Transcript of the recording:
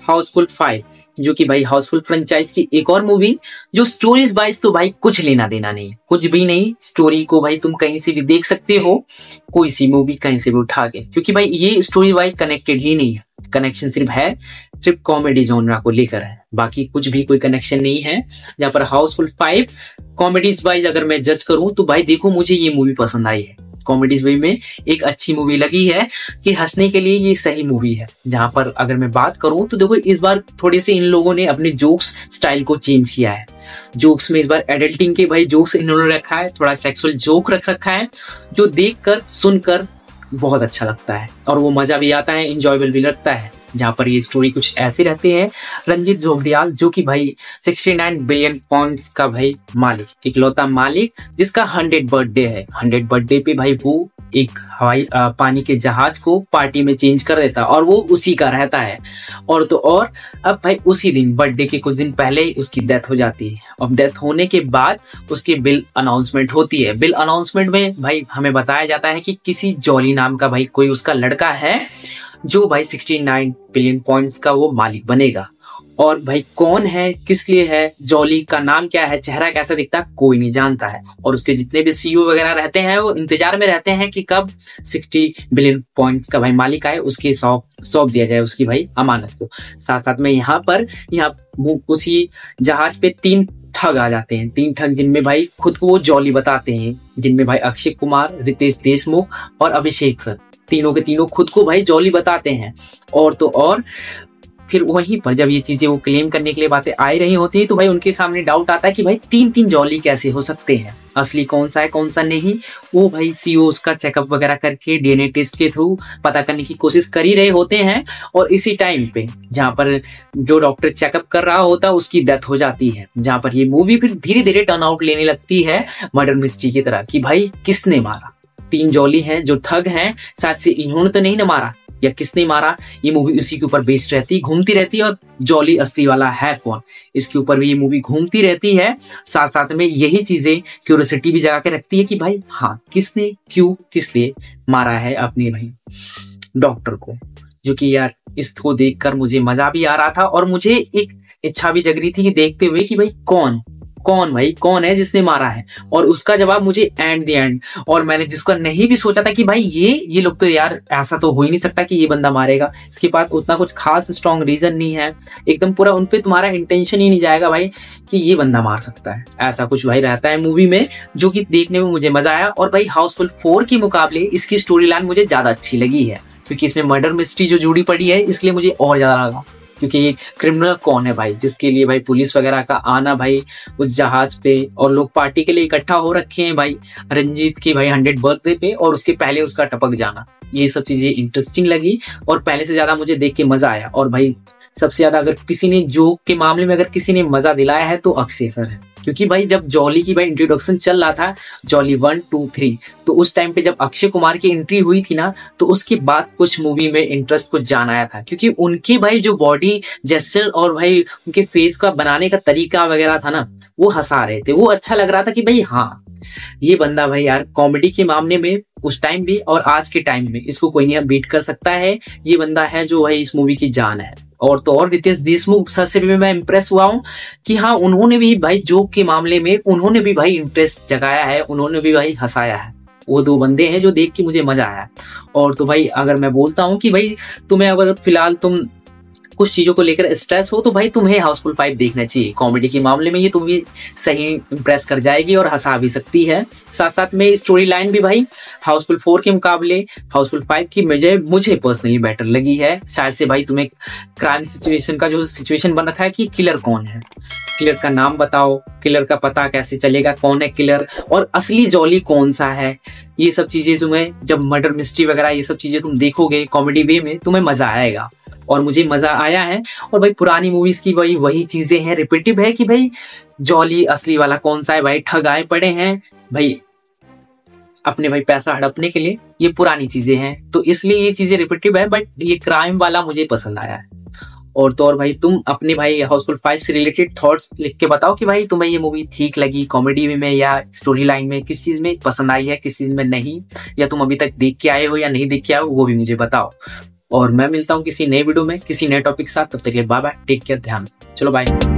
हाउसफुल 5, जो कि भाई हाउसफुल फ्रेंचाइज की एक और मूवी, जो स्टोरीज वाइज तो भाई कुछ लेना देना नहीं, कुछ भी नहीं। स्टोरी को भाई तुम कहीं से भी देख सकते हो, कोई सी मूवी कहीं से भी उठा के, क्योंकि भाई ये स्टोरी वाइज कनेक्टेड ही नहीं है। कनेक्शन सिर्फ कॉमेडी जोनरा को लेकर है, बाकी कुछ भी कोई कनेक्शन नहीं है। जहाँ पर हाउसफुल 5 कॉमेडीज वाइज अगर मैं जज करूं तो भाई देखो, मुझे ये मूवी पसंद आई है। कॉमेडीज वे में एक अच्छी मूवी लगी है कि हंसने के लिए ये सही मूवी है। जहां पर अगर मैं बात करूं तो देखो, इस बार थोड़े से इन लोगों ने अपने जोक्स स्टाइल को चेंज किया है। जोक्स में इस बार एडल्टिंग के भाई जोक्स इन्होंने रखा है, थोड़ा सेक्सुअल जोक रख रखा है, जो देखकर सुनकर बहुत अच्छा लगता है और वो मजा भी आता है, इंजॉयबल भी लगता है। जहां पर ये स्टोरी कुछ ऐसे रहते हैं, रंजीत झोपड़ियाल जो कि भाई 69 बिलियन पॉइंट्स का भाई मालिक, इकलौता मालिक, जिसका 100 बर्थडे है। 100 बर्थडे पे भाई वो एक हवाई पानी के जहाज को पार्टी में चेंज कर देता है और वो उसी का रहता है। और तो और अब भाई उसी दिन, बर्थडे के कुछ दिन पहले ही उसकी डेथ हो जाती है। अब डेथ होने के बाद उसकी बिल अनाउंसमेंट होती है। बिल अनाउंसमेंट में भाई हमें बताया जाता है कि किसी जॉली नाम का भाई कोई उसका लड़का है, जो भाई 69 बिलियन पॉइंट्स का वो मालिक बनेगा। और भाई कौन है, किस लिए है, जॉली का नाम क्या है, चेहरा कैसा दिखता है, कोई नहीं जानता है। और उसके जितने भी सीईओ वगैरह रहते हैं वो इंतजार में रहते हैं कि कब 60 बिलियन पॉइंट्स का भाई मालिक आए, उसकी सौंप दिया जाए उसकी भाई अमानत को। साथ साथ में यहाँ उसी जहाज पे 3 ठग आ जाते हैं। 3 ठग जिनमें भाई खुद को वो जॉली बताते हैं, जिनमें भाई अक्षय कुमार, रितेश देशमुख और अभिषेक सर, तीनों के तीनों खुद को भाई जॉली बताते हैं। और तो और फिर वहीं पर जब ये चीजें वो क्लेम करने के लिए बातें आ रही होती है तो भाई उनके सामने डाउट आता है कि भाई 3 जॉली कैसे हो सकते हैं, असली कौन सा है कौन सा नहीं। वो भाई सीईओ उसका चेकअप वगैरह करके डीएनए टेस्ट के थ्रू पता करने की कोशिश कर ही रहे होते हैं। और इसी टाइम पे जहाँ पर जो डॉक्टर चेकअप कर रहा होता है उसकी डेथ हो जाती है। जहाँ पर ये मूवी फिर धीरे धीरे टर्न आउट लेने लगती है मर्डर मिस्ट्री की तरह, कि भाई किसने मारा। 3 जॉली हैं जो ठग हैं, साथ से इन्होंने तो नहीं ना मारा, या किसने मारा, ये मूवी उसी के ऊपर बेस्ड रहती, घूमती रहती है। और जॉली असली वाला है कौन, इसके ऊपर भी ये मूवी घूमती रहती है। साथ साथ में यही चीजें क्यूरियोसिटी भी जगा के रखती है कि भाई हाँ, किसने क्यों किस लिए मारा है अपने भाई डॉक्टर को। जो कि यार इसको देखकर मुझे मजा भी आ रहा था और मुझे एक इच्छा भी जग रही थी कि देखते हुए कि भाई कौन है जिसने मारा है। और उसका जवाब मुझे एंड द एंड, और मैंने जिसका नहीं भी सोचा था कि भाई ये लोग तो यार ऐसा तो हो ही नहीं सकता कि ये बंदा मारेगा, इसके पास उतना कुछ खास स्ट्रॉन्ग रीजन नहीं है, एकदम पूरा उन पे तुम्हारा इंटेंशन ही नहीं जाएगा भाई कि ये बंदा मार सकता है। ऐसा कुछ भाई रहता है मूवी में, जो कि देखने में मुझे मजा आया। और भाई हाउसफुल 4 के मुकाबले इसकी स्टोरी लाइन मुझे ज्यादा अच्छी लगी है, क्योंकि इसमें मर्डर मिस्ट्री जो जुड़ी पड़ी है, इसलिए मुझे और ज्यादा लगा। क्योंकि ये क्रिमिनल कौन है भाई, जिसके लिए भाई पुलिस वगैरह का आना भाई उस जहाज पे, और लोग पार्टी के लिए इकट्ठा हो रखे हैं भाई रंजीत की भाई 100 बर्थडे पे, और उसके पहले उसका टपक जाना, ये सब चीजें इंटरेस्टिंग लगी और पहले से ज्यादा मुझे देख के मजा आया। और भाई सबसे ज्यादा अगर किसी ने जोक के मामले में अगर किसी ने मजा दिलाया है तो अक्षय सर है। क्योंकि भाई जब जॉली की भाई इंट्रोडक्शन चल रहा था, जॉली 1, 2, 3, तो उस टाइम पे जब अक्षय कुमार की एंट्री हुई थी ना, तो उसके बाद कुछ मूवी में इंटरेस्ट कुछ जान आया था। क्योंकि उनकी भाई जो बॉडी जेस्चर और भाई उनके फेस का बनाने का तरीका वगैरह था ना, वो हंसा रहे थे, वो अच्छा लग रहा था कि भाई हाँ, ये बंदा भाई यार कॉमेडी के मामले में उस टाइम भी और आज के टाइम में इसको कोई नहीं बीट कर सकता है। ये बंदा है जो भाई इस मूवी की जान है। और तो और रितेश देशमुख सर से भी मैं इम्प्रेस हुआ हूँ कि हाँ, उन्होंने भी भाई जोक के मामले में उन्होंने भी भाई इंटरेस्ट जगाया है, उन्होंने भी भाई हंसाया है। वो 2 बंदे हैं जो देख के मुझे मजा आया। और तो भाई अगर मैं बोलता हूँ कि भाई तुम्हें अगर फिलहाल तुम कुछ चीजों को लेकर स्ट्रेस हो तो भाई तुम्हें हाउसफुल 5 देखना चाहिए। कॉमेडी के मामले में ये तुम्हें सही इंप्रेस कर जाएगी और हंसा भी सकती है। साथ साथ में स्टोरी लाइन भी भाई हाउसफुल 4 के मुकाबले हाउसफुल 5 की मुझे पर्सनली बेटर लगी है। शायद से भाई तुम्हें क्राइम सिचुएशन का जो सिचुएशन बन रखा है कि किलर कौन है, किलर का नाम बताओ, किलर का पता कैसे चलेगा, कौन है किलर, और असली जॉली कौन सा है, ये सब चीजें तुम्हें जब मर्डर मिस्ट्री वगैरह ये सब चीजें तुम देखोगे कॉमेडी वे में, तुम्हें मजा आएगा। और मुझे मजा आया है। और भाई पुरानी मूवीज की भाई वही चीजें हैं, रिपीटिव है कि भाई जॉली असली वाला कौन सा है, भाई ठग आए पड़े हैं भाई अपने भाई पैसा हड़पने के लिए, ये पुरानी चीजें हैं, तो इसलिए ये चीजें रिपीटिव है। बट ये क्राइम वाला मुझे पसंद आया है। और तो और भाई तुम अपने भाई हाउसफुल 5 से रिलेटेड थॉट्स लिख के बताओ कि भाई तुम्हें ये मूवी ठीक लगी, कॉमेडी में या स्टोरी लाइन में, किस चीज में पसंद आई है, किस चीज में नहीं, या तुम अभी तक देख के आए हो या नहीं देख के आए हो, वो भी मुझे बताओ। और मैं मिलता हूँ किसी नए वीडियो में किसी नए टॉपिक के साथ। तब तक के लिए बाय बाय, टेक केयर, ध्यान। चलो बाय।